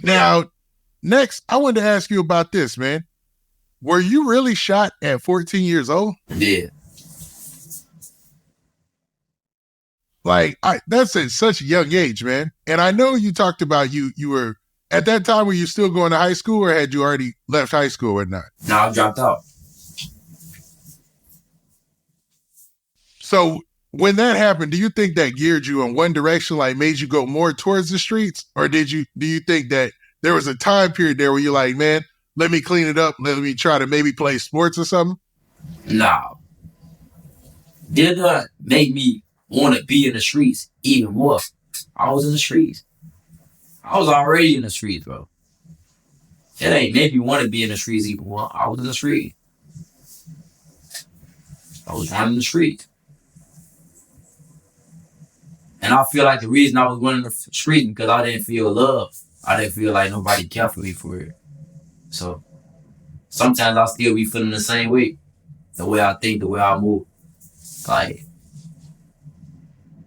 Now, next, I wanted to ask you about this, man. Were you really shot at 14 years old? Yeah. Like, that's at such a young age, man. And I know you talked about you were, at that time, were you still going to high school or had you already left high school or not? No, I dropped out. So when that happened, do you think that geared you in one direction, like made you go more towards the streets? Or do you think that there was a time period there where you're like, man, let me clean it up, let me try to maybe play sports or something? No. Did not make me want to be in the streets even more. I was in the streets. I was already in the streets, bro. It ain't made me want to be in the streets even more. I was in the street. I was running the streets. And I feel like the reason I was running the street because I didn't feel love. I didn't feel like nobody cared for me for it. So sometimes I still be feeling the same way. The way I think, the way I move. Like,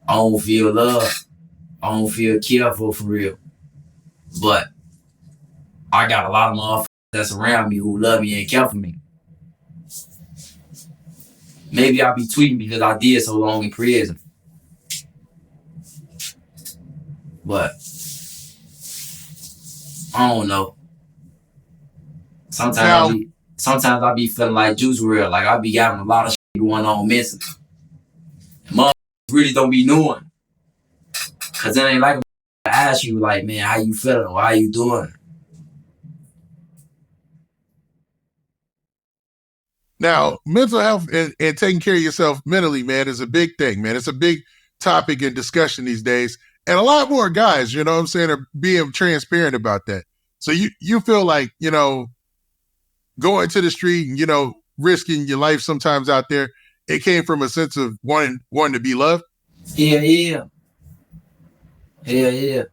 I don't feel love. I don't feel cared for real. But I got a lot of motherfuckers that's around me who love me and care for me. Maybe I'll be tweeting because I did so long in prison. But I don't know. Sometimes I be feeling like Juice WRLD, like I be having a lot of shit going on mentally. And motherfuckers really don't be knowing. Cause it ain't like I ask you like, man, how you feeling or how you doing? Now, mental health and taking care of yourself mentally, man, is a big thing, man. It's a big topic in discussion these days. And a lot more guys, you know what I'm saying, are being transparent about that. So you feel like, you know, going to the street and, you know, risking your life sometimes out there, it came from a sense of wanting to be loved? Yeah. You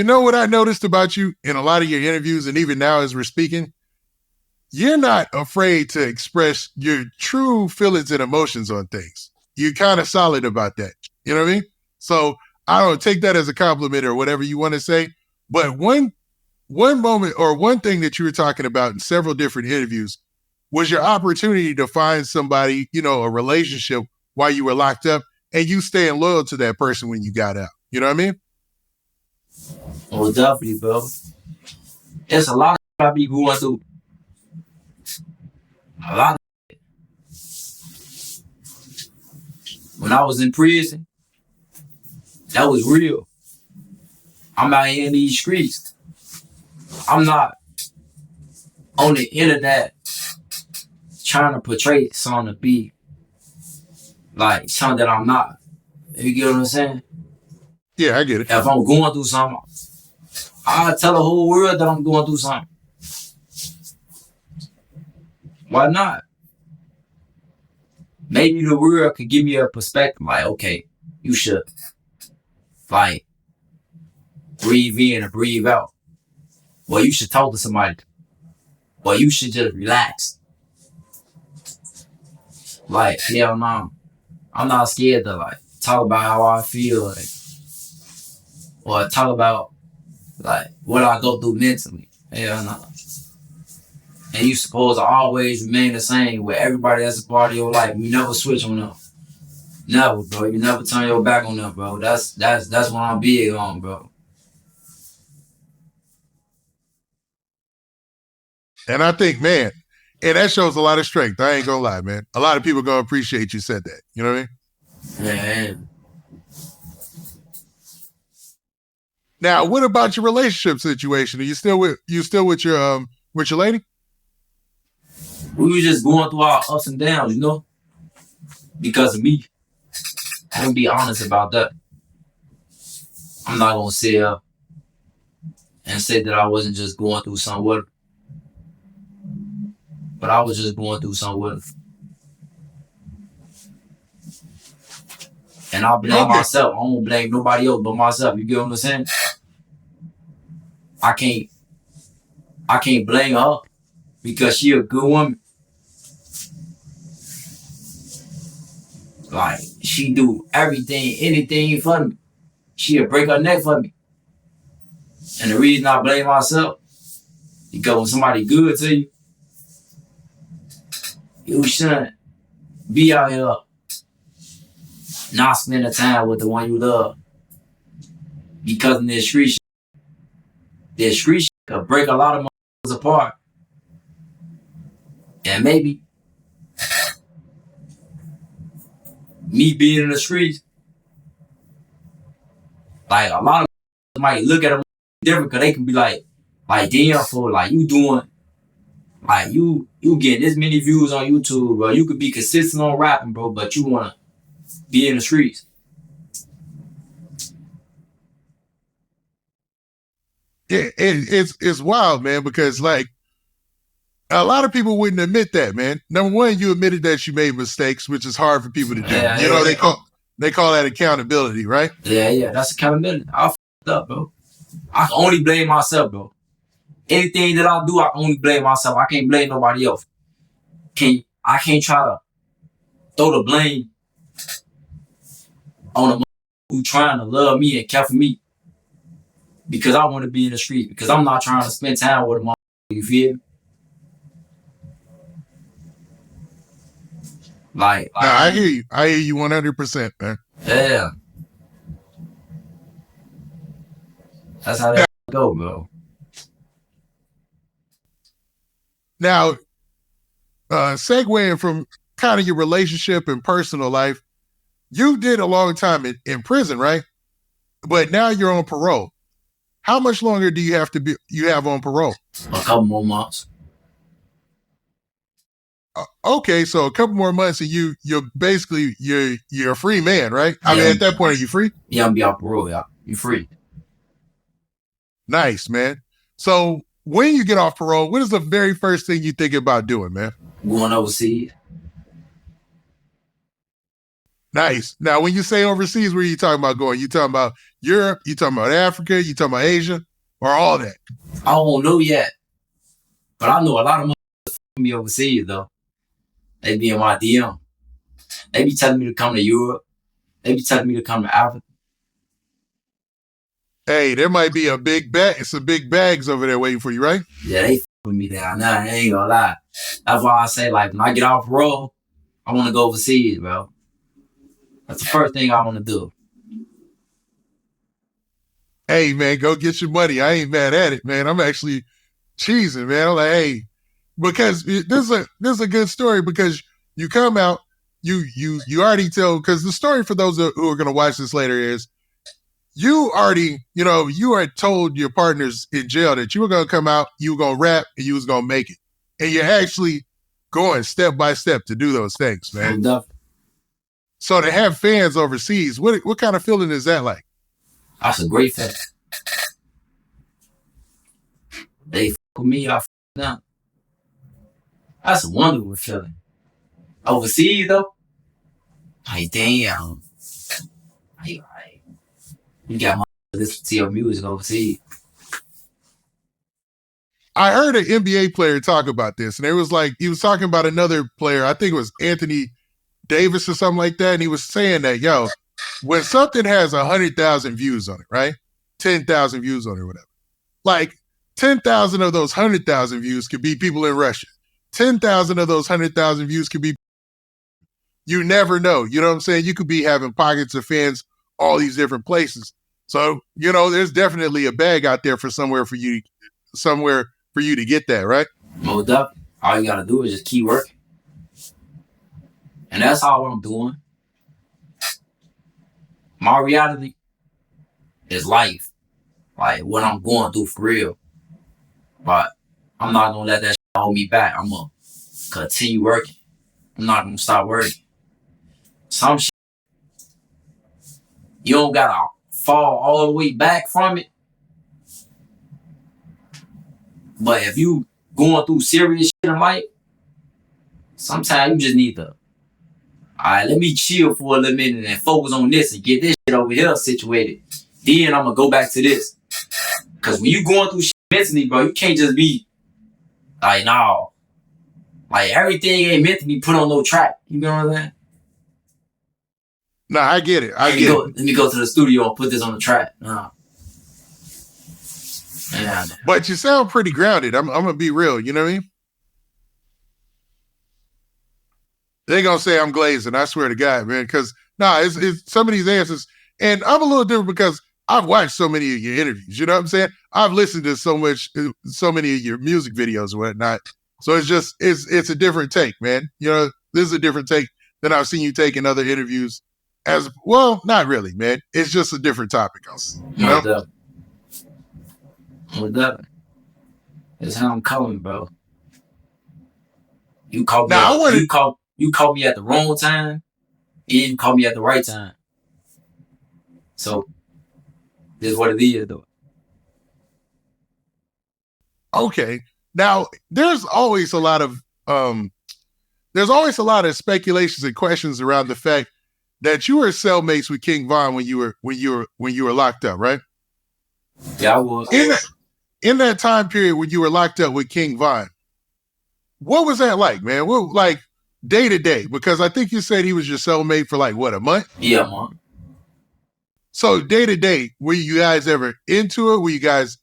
know what I noticed about you in a lot of your interviews and even now as we're speaking? You're not afraid to express your true feelings and emotions on things. You're kind of solid about that. You know what I mean? So I don't take that as a compliment or whatever you want to say. But one moment or one thing that you were talking about in several different interviews was your opportunity to find somebody, you know, a relationship while you were locked up and you staying loyal to that person when you got out. You know what I mean? Oh, definitely, bro. There's a lot of I be going through. A lot of it. When I was in prison, that was real. I'm out here in these streets. I'm not on the internet trying to portray something to be like something that I'm not. You get what I'm saying? Yeah, I get it. If I'm going through something, I'll tell the whole world that I'm going through something. Why not? Maybe the world could give me a perspective like, okay, you should like breathe in and breathe out. Well, you should talk to somebody. Well, you should just relax. Like, hell no. I'm not scared to like talk about how I feel like, or talk about like what I go through mentally. Hell no. And you supposed to always remain the same with everybody that's a part of your life. You never switch on them. Never, bro. You never turn your back on them, bro. That's what I'm big on, bro. And I think, man, and that shows a lot of strength. I ain't gonna lie, man. A lot of people gonna appreciate you said that. You know what I mean? Yeah. Now, what about your relationship situation? Are you still with your lady? We were just going through our ups and downs, you know? Because of me. I'm gonna be honest about that. I'm not gonna sit up and say that I wasn't just going through something with her. But I was just going through something with her. And I blame myself. I don't blame nobody else but myself. You get what I'm saying? I can't blame her because she a good woman. Like, she do everything, anything for me. she'll break her neck for me. And the reason I blame myself, because when somebody good to you, you shouldn't be out here not spending time with the one you love. Because in this street shit could break a lot of motherfuckers apart. And maybe me being in the streets, like a lot of might look at them different because they can be like damn fool, like you doing, like you getting this many views on YouTube, bro. You could be consistent on rapping, bro, but you wanna be in the streets. Yeah, it's wild, man, because like a lot of people wouldn't admit that, man. Number one, you admitted that you made mistakes, which is hard for people to do. Yeah, you know, they call that accountability, right? Yeah, that's accountability. I f***ed up, bro. I can only blame myself, bro. Anything that I do, I only blame myself. I can't blame nobody else. I can't try to throw the blame on the who trying to love me and care for me because I want to be in the street, because I'm not trying to spend time with them. You feel me? Like, no, I hear you. I hear you 100%, man. Yeah. That's how that go, bro. Now, segueing from kind of your relationship and personal life, you did a long time in prison, right? But now you're on parole. How much longer do you have on parole? A couple more months. Okay, so a couple more months and you're basically you're a free man, right? I mean, at that point, are you free? Yeah, I'm be off parole, yeah. You free. Nice, man. So when you get off parole, what is the very first thing you think about doing, man? Going overseas. Nice. Now, when you say overseas, where are you talking about going? You talking about Europe? You talking about Africa? You talking about Asia? Or all that? I don't know yet. But I know a lot of motherfuckers me overseas, though. They be in my DM. They be telling me to come to Europe. They be telling me to come to Africa. Hey, there might be a big bag, some big bags over there waiting for you, right? Yeah, they with me there. Nah, I ain't gonna lie. That's why I say, like, when I get off parole, I want to go overseas, bro. That's the first thing I want to do. Hey, man, go get your money. I ain't mad at it, man. I'm actually cheesing, man. I'm like, hey, because this is a good story because you come out, you already tell, because the story for those who are going to watch this later is you already, you had told your partners in jail that you were going to come out, you were going to rap, and you was going to make it. And you're actually going step by step to do those things, man. So to have fans overseas, what kind of feeling is that like? That's a great feeling. They f with me, I f them. That's a wonderful feeling. Overseas, though, like, damn. You got my listen to your music overseas. I heard an NBA player talk about this, and it was like, he was talking about another player, I think it was Anthony Davis or something like that, and he was saying that, yo, when something has 100,000 views on it, right? 10,000 views on it or whatever. Like 10,000 of those 100,000 views could be people in Russia. 10,000 of those 100,000 views could be, you never know. You know what I'm saying? You could be having pockets of fans all these different places. So, there's definitely a bag out there for somewhere for you to get that, right? Most definitely. All you gotta do is just keep working. And that's all I'm doing. My reality is life. Like what I'm going through for real. But I'm not gonna let that shit hold me back. I'm gonna continue working. I'm not gonna stop working. Some shit, you don't gotta fall all the way back from it. But if you going through serious shit in life, sometimes you just need to, all right, let me chill for a little minute and focus on this and get this shit over here situated. Then I'm gonna go back to this. Cause when you going through shit mentally, bro, you can't just be like, no. Like everything ain't meant to be put on no track. You know what I'm saying? No, I get it. Let me go to the studio and put this on the track. Nah. Yeah. But you sound pretty grounded. I'm gonna be real. You know what I mean? They gonna say I'm glazing. I swear to God, man. Because it's some of these answers, and I'm a little different because I've watched so many of your interviews. You know what I'm saying? I've listened to so many of your music videos and whatnot. So it's a different take, man. You know, this is a different take than I've seen you take in other interviews. As well, not really, man. It's just a different topic. You know? With that, that's how I'm coming, bro. You called me. You called me at the wrong time. You didn't call me at the right time. So this is what it is, though. Okay. Now there's always a lot of speculations and questions around the fact that you were cellmates with King Von when you were locked up, right? Yeah, I was. In that time period when you were locked up with King Von, what was that like, man? What, like day to day? Because I think you said he was your cellmate for like what, a month? Yeah, man. So day to day, were you guys ever into it? Was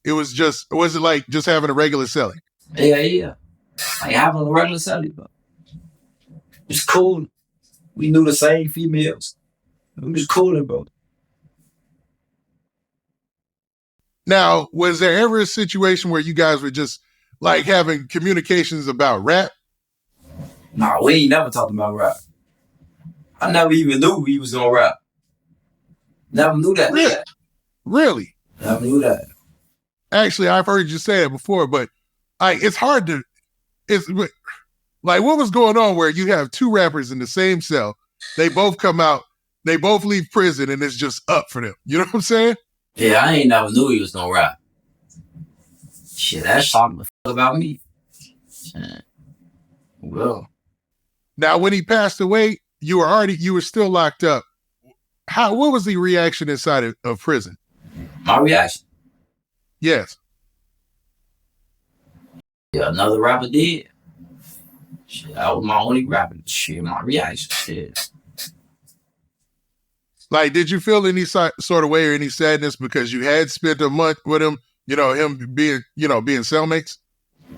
it like just having a regular celly? Yeah. Like having a regular celly, bro. It's cool. We knew the same females. It was cool, bro. Now, was there ever a situation where you guys were just like having communications about rap? Nah, we ain't never talked about rap. I never even knew he was gonna rap. Never knew that. Really? Never knew that. Actually, I've heard you say it before, but it's hard to. It's like what was going on where you have two rappers in the same cell. They both come out. They both leave prison, and it's just up for them. You know what I'm saying? Yeah, I ain't never knew he was gonna rap. Shit, that's talking the fuck about me. Well, now when he passed away, you were still locked up. What was the reaction inside of prison? My reaction? Yes. Yeah, another rapper did. Shit, that was my only rapper. Shit, my reaction. Shit. Like, did you feel any sort of way or any sadness because you had spent a month with him? You know, him being cellmates.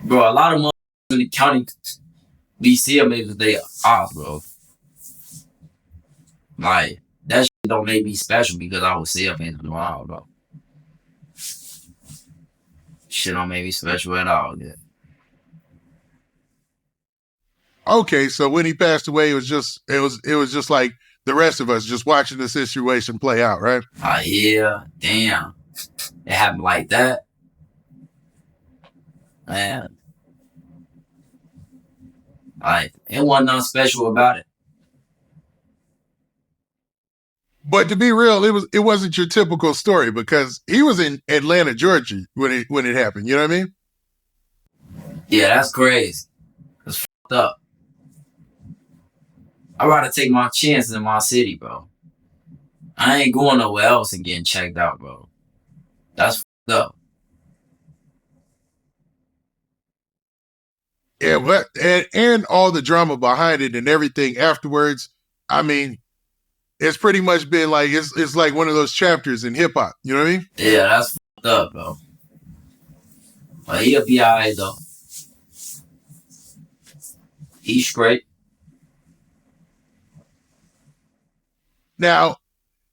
Bro, a lot of motherfuckers in the county be cellmates with their ops, bro. Like that shit don't make me special because I was cellmates with them, bro. Shit don't make me special at all. Yeah. Okay, so when he passed away, it was just like the rest of us just watching the situation play out, right? Yeah, damn. It happened like that. Man. Like, it wasn't nothing special about it. But to be real, it wasn't your typical story because he was in Atlanta, Georgia when it happened. You know what I mean? Yeah, that's crazy. That's fucked up. I'd rather take my chances in my city, bro. I ain't going nowhere else and getting checked out, bro. That's fucked up. Yeah, but and all the drama behind it and everything afterwards. I mean, it's pretty much been like it's like one of those chapters in hip hop. You know what I mean? Yeah, that's fucked up, bro. But he'll be alright though. He's straight. Now,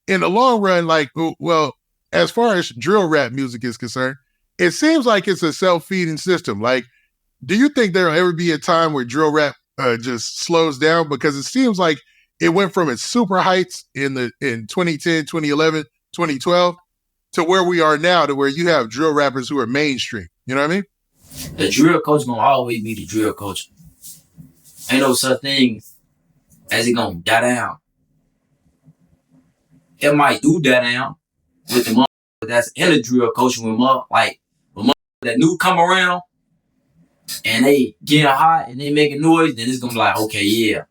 in the long run, like, well, as far as drill rap music is concerned, it seems like it's a self-feeding system. Like, do you think there'll ever be a time where drill rap just slows down? Because it seems like it went from its super heights in 2010, 2011, 2012 to where we are now, to where you have drill rappers who are mainstream. You know what I mean? The drill coach gonna always be the drill coach. Ain't no such thing as it gonna die down. It might do die down with the motherfucker that's in the drill coaching with like the motherfucker that new come around and they getting hot and they making noise, then it's gonna be like, okay, yeah.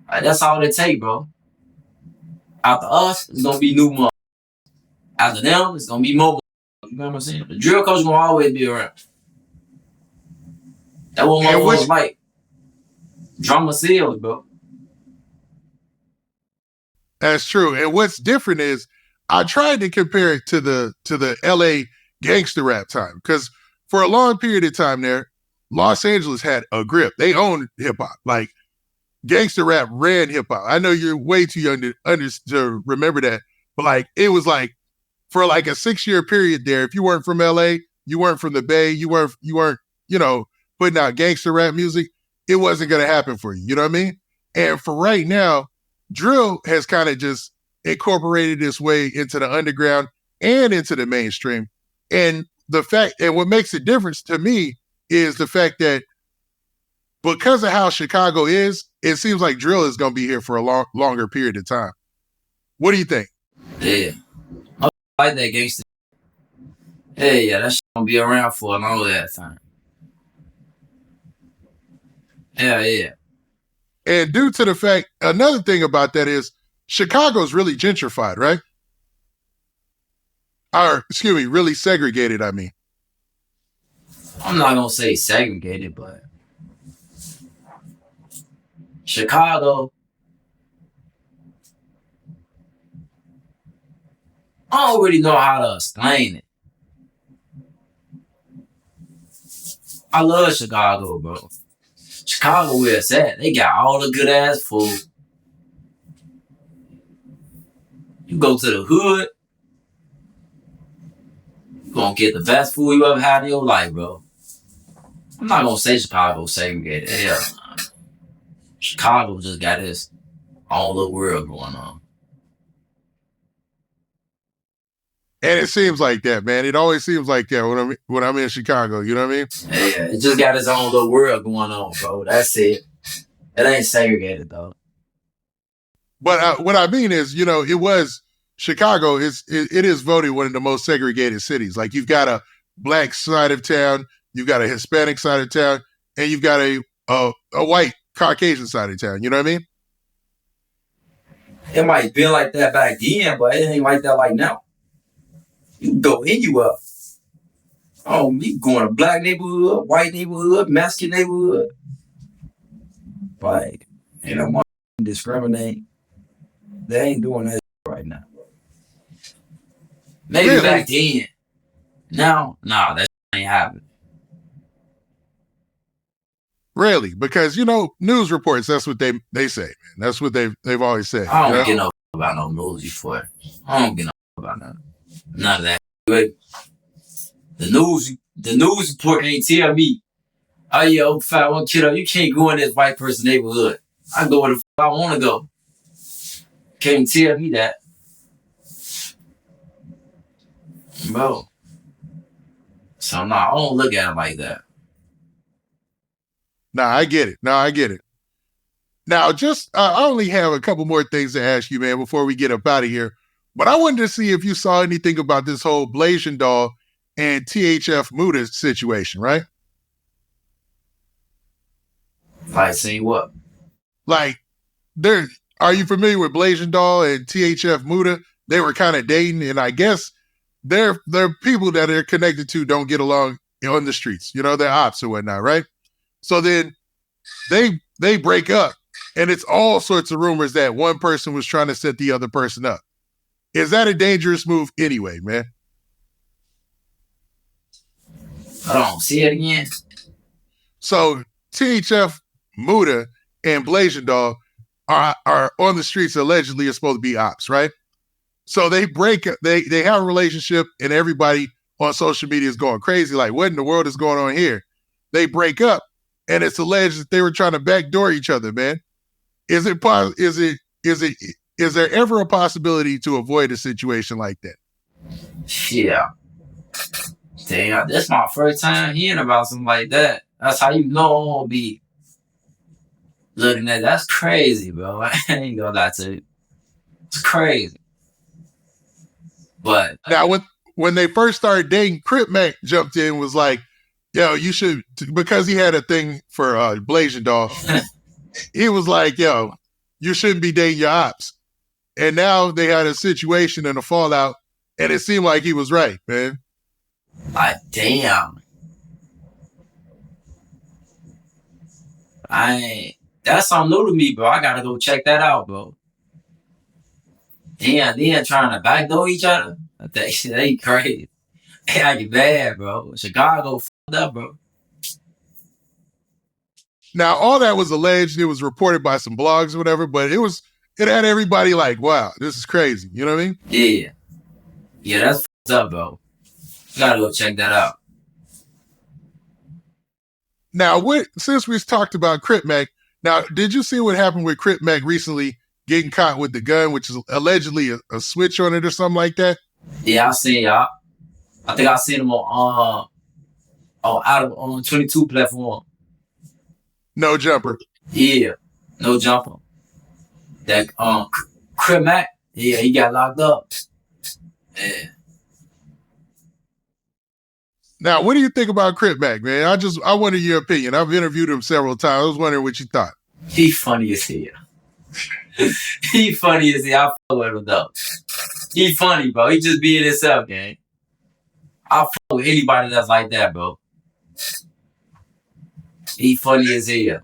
Like, that's all it take, bro. After us, it's gonna be new motherfuckers. After them, it's gonna be more. You know what I'm saying? The drill coach gonna always be around. That what motherfuckers like. Drama sales, bro. That's true. And what's different is I tried to compare it to the LA gangster rap time because for a long period of time there, Los Angeles had a grip. They owned hip hop. Like gangster rap ran hip hop. I know you're way too young to remember that, but like it was like for like a 6-year period there. If you weren't from LA, you weren't from the Bay, you weren't putting out gangster rap music. It wasn't gonna happen for you. You know what I mean? And for right now, drill has kind of just incorporated its way into the underground and into the mainstream. And what makes it different to me is the fact that because of how Chicago is, it seems like drill is going to be here for a longer period of time. What do you think? Yeah. I like that gangster. Hey, yeah, that shit gonna be around for a long ass time. Yeah. And due to the fact, another thing about that is Chicago's really gentrified, right? Or, excuse me, really segregated, I mean. I'm not gonna say segregated, but Chicago, I don't really know how to explain it. I love Chicago, bro. Chicago where it's at. They got all the good ass food. You go to the hood, you gonna get the best food you ever had in your life, bro. I'm not gonna say Chicago segregated. Hell, Chicago just got this all the world going on. And it seems like that, man. It always seems like that when I'm in Chicago. You know what I mean? Yeah, it just got its own little world going on, bro. That's it. It ain't segregated though. But what I mean is, it was Chicago. It is voted one of the most segregated cities. Like you've got a black side of town, you've got a Hispanic side of town, and you've got a white Caucasian side of town. You know what I mean? It might be like that back then, but it ain't like that like now. You can go anywhere. Oh, you going to black neighborhood, white neighborhood, Mexican neighborhood. Like, want to discriminate. They ain't doing that right now. Maybe really? Back then. Now, nah, that ain't happening. Really? Because, news reports, that's what they say, man. That's what they've always said. I don't get no about no news before. I don't get no about none of that. But the news report ain't tell me, oh yeah, old fat one kiddo, you can't go in this white person neighborhood. I go where the I want to go. Can't tell me that. Bro. So I don't look at it like that. I get it. Now, I only have a couple more things to ask you, man, before we get up out of here. But I wanted to see if you saw anything about this whole Blasian Doll and THF Muda situation, right? Like, saying what? Like, are you familiar with Blasian Doll and THF Muda? They were kind of dating, and I guess they're people that they're connected to don't get along on the streets. They're ops or whatnot, right? So then they break up, and it's all sorts of rumors that one person was trying to set the other person up. Is that a dangerous move anyway, man? Hold on, see it again. So THF Muda and Blasian Doll are on the streets allegedly are supposed to be ops, right? So they break up, they have a relationship, and everybody on social media is going crazy. Like, what in the world is going on here? They break up, and it's alleged that they were trying to backdoor each other, man. Is there ever a possibility to avoid a situation like that? Yeah. Damn, that's my first time hearing about something like that. That's how you know I'm gonna be looking at. That's crazy, bro. I ain't gonna lie to you. It's crazy. But now, when they first started dating, Crip Mac jumped in, was like, "Yo, you should," because he had a thing for Blasian Doll. He was like, "Yo, you shouldn't be dating your ops." And now they had a situation and a fallout, and it seemed like he was right, man. Like, damn. That's something new to me, bro. I gotta go check that out, bro. Yeah, they trying to backdoor each other. That shit ain't crazy. They acting bad, bro. Chicago f***ed up, bro. Now, all that was alleged. It was reported by some blogs or whatever, but it had everybody like, wow, this is crazy. You know what I mean? Yeah. Yeah, that's f***ed up, bro. You gotta go check that out. Now, since we talked about Crip Mac, now, did you see what happened with Crip Mac recently getting caught with the gun, which is allegedly a switch on it or something like that? Yeah, I seen y'all. I think I seen him on 22 platform. No jumper. Yeah, no jumper. That Crip Mac, yeah, he got locked up. Yeah. Now, what do you think about Crip Mac, man? I wanted your opinion. I've interviewed him several times. I was wondering what you thought. He funny as hell. He funny as hell. I fuck with him though. He funny, bro. He just being himself, gang. I fuck with anybody that's like that, bro. He funny as hell.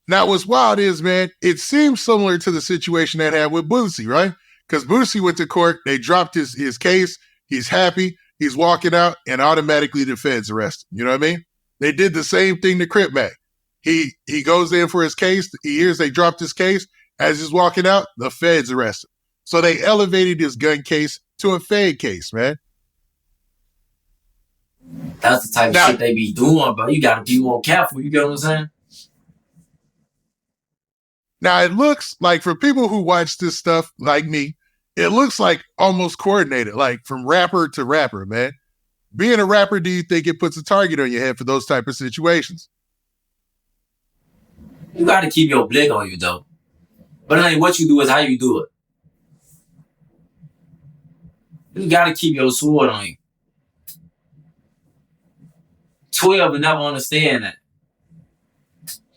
Now, what's wild is, man, it seems similar to the situation that had with Boosie, right? Because Boosie went to court, they dropped his case, he's happy, he's walking out, and automatically the feds arrest him. You know what I mean? They did the same thing to Crip Mac. He goes in for his case, he hears they dropped his case. As he's walking out, the feds arrest him. So they elevated his gun case to a fed case, man. That's the type of shit they be doing, bro. You gotta be more careful, you get what I'm saying? Now, it looks like, for people who watch this stuff like me, it looks like almost coordinated, like from rapper to rapper, man. Being a rapper, do you think it puts a target on your head for those type of situations? You gotta keep your blick on you, though. But it ain't what you do, it's how you do it. You gotta keep your sword on you. 12 will never understand that.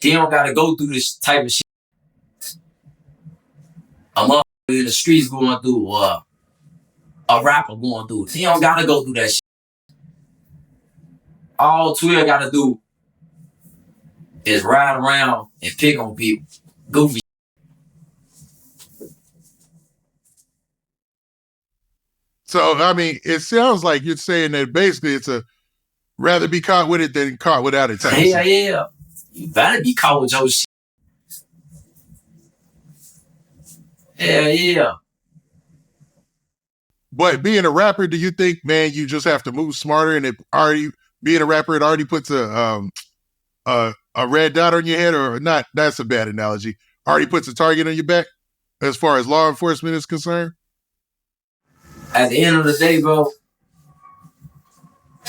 They don't gotta go through this type of shit. A motherfucker in the streets going through, or a rapper going through. He don't gotta go through that shit. All 12 gotta do is ride around and pick on people. Goofy. So, I mean, it sounds like you're saying that basically it's a rather be caught with it than caught without it. Yeah. You better be caught with your shit. Yeah. But being a rapper, do you think, man, you just have to move smarter, and being a rapper, it already puts a red dot on your head, or not? That's a bad analogy. Already puts a target on your back as far as law enforcement is concerned? At the end of the day, bro,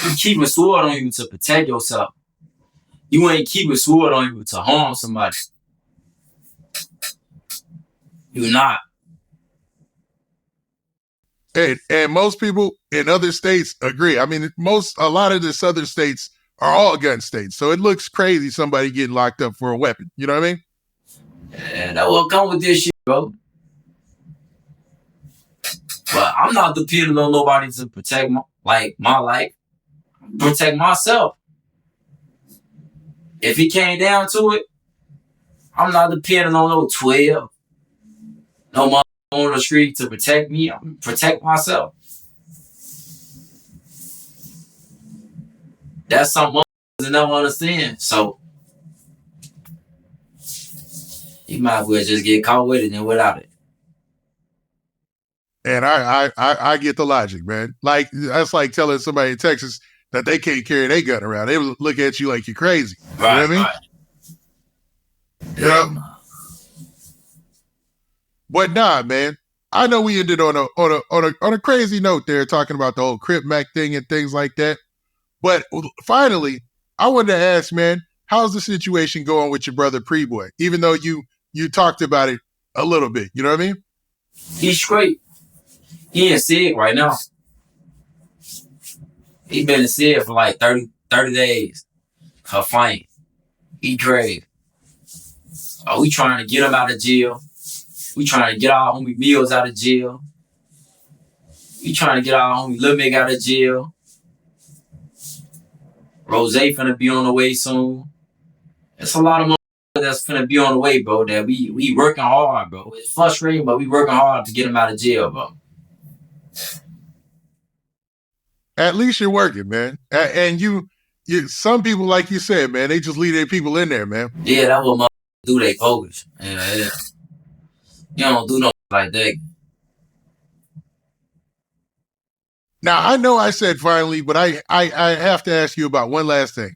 you keep a sword on you to protect yourself. You ain't keep a sword on you to harm somebody. You're not. And most people in other states agree. I mean, a lot of the southern states are all gun states. So it looks crazy somebody getting locked up for a weapon. You know what I mean? And that will come with this shit, bro. But I'm not depending on nobody to protect my life. Protect myself. If it came down to it, I'm not depending on no 12. No mother on the street to protect me. I'm protect myself. That's something motherfuckers never understand. So you might as well just get caught with it than without it. And I get the logic, man. Like, that's like telling somebody in Texas that they can't carry their gun around. They will look at you like you're crazy. Right, you know what I mean? Yeah. But nah, man. I know we ended on a crazy note there, talking about the whole Crip Mac thing and things like that. But finally, I wanted to ask, man, how's the situation going with your brother Pre-Boy? Even though you talked about it a little bit, you know what I mean? He's straight. He in SIG right now. He been in SIG for like 30 days. Her fight. He grave. Oh, we trying to get him out of jail. We trying to get our homie Mills out of jail. We trying to get our homie Lil Mick out of jail. Rose finna be on the way soon. It's a lot of money that's gonna be on the way, bro. That we working hard, bro. It's frustrating, but we working hard to get him out of jail, bro. At least you're working, man. And you some people, like you said, man, they just leave their people in there, man. Yeah, that's what motherfuckers do. They focus. Yeah. You don't do no like that. Now, I know I said finally, but I have to ask you about one last thing.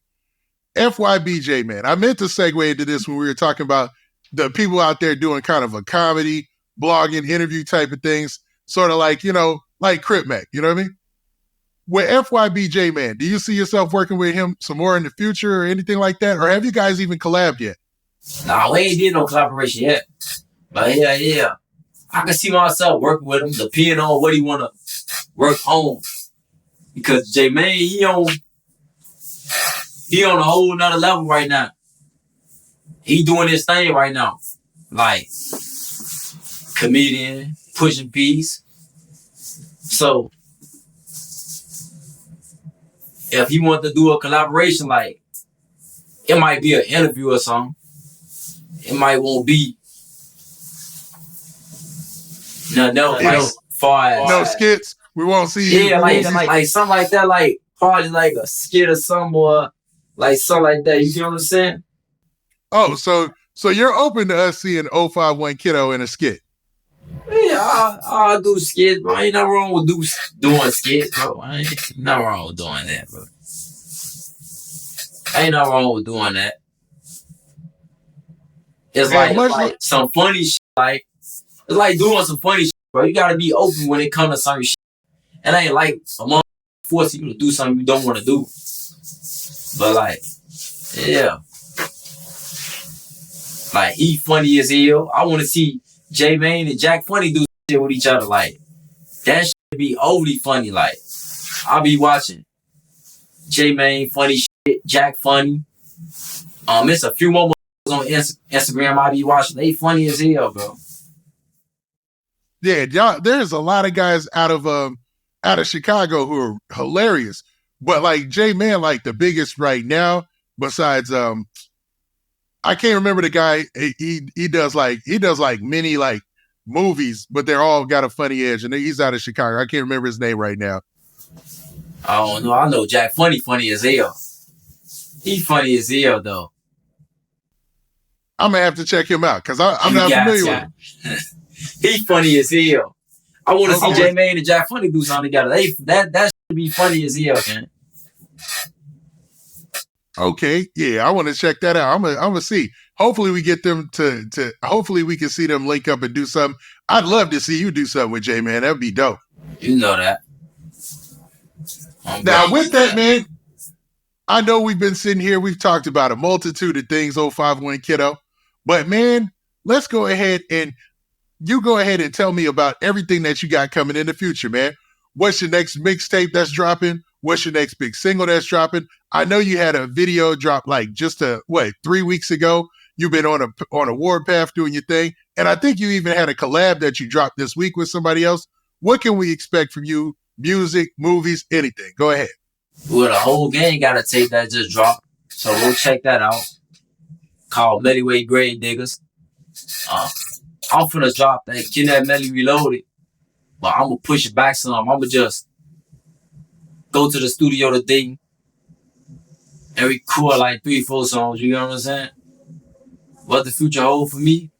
FYBJ, man. I meant to segue into this when we were talking about the people out there doing kind of a comedy, blogging, interview type of things, sort of like, like Crip Mac, you know what I mean? With FYBJ, man, do you see yourself working with him some more in the future or anything like that? Or have you guys even collabed yet? Nah, we ain't did no collaboration yet. But yeah. I can see myself working with him, depending on what he want to work on. Because J-Man, he on a whole nother level right now. He doing his thing right now. Like, comedian, pushing peace. So, if he want to do a collaboration, like, it might be an interview or something. It might won't be no skits. We won't see you. Yeah, like something like that, like probably like a skit or something, or like something like that. You see what I'm saying? Oh, so you're open to us seeing 051 Kiddo in a skit? Yeah, I'll do skits, bro. Ain't nothing wrong with doing skits, bro. Ain't nothing wrong with doing that, bro. Ain't nothing wrong with doing that. It's like some funny shit, like it's like doing some funny shit, bro. You gotta be open when it comes to certain shit. It ain't like a mother forcing you to do something you don't want to do. But like, yeah. Like, he funny as hell. I want to see J-Man and Jack Funny do shit with each other. Like, that shit be overly funny. Like, I'll be watching J-Man funny shit, Jack funny. It's a few more on Instagram I be watching. They funny as hell, bro. Yeah, y'all, there's a lot of guys out of Chicago who are hilarious. But like J-Man, like the biggest right now, besides I can't remember the guy. He does like many like movies, but they're all got a funny edge, and he's out of Chicago. I can't remember his name right now. I don't know. I know Jack funny as hell. He funny as hell though. I'm gonna have to check him out because I'm not familiar with him. He funny as hell. I want to see J-Man and Jack Funny do something together. That should be funny as hell, man. Okay, yeah, I want to check that out. I'm gonna see. Hopefully we get them to hopefully we can see them link up and do something. I'd love to see you do something with J-Man. That'd be dope. You know that. Now with that, man, I know we've been sitting here, we've talked about a multitude of things, 051 Kiddo. But man, let's go ahead and you go ahead and tell me about everything that you got coming in the future, man. What's your next mixtape that's dropping? What's your next big single that's dropping? I know you had a video drop like just 3 weeks ago. You've been on a warpath doing your thing. And I think you even had a collab that you dropped this week with somebody else. What can we expect from you? Music, movies, anything. Go ahead. Well, the whole gang got a tape that just dropped. So we'll check that out. Called Melly Grade Diggers. I'm finna drop that Kiddo Melly Reloaded. But I'm gonna push it back some. I'm gonna just go to the studio today and record like 3-4 songs. You know what I'm saying? What the future hold for me?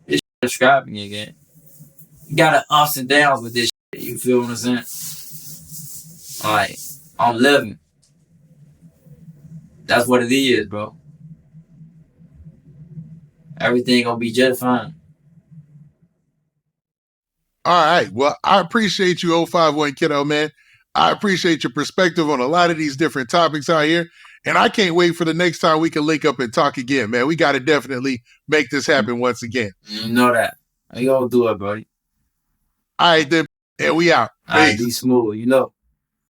It's describing again. You got ups and downs with this shit. You feel what I'm saying? Like, I'm living. That's what it is, bro. Everything gonna be just fine. All right. Well, I appreciate you, 051 Kiddo, man. I appreciate your perspective on a lot of these different topics out here. And I can't wait for the next time we can link up and talk again, man. We got to definitely make this happen once again. You know that. We gonna do it, buddy. All right, then. And we out. All right, be smooth, you know.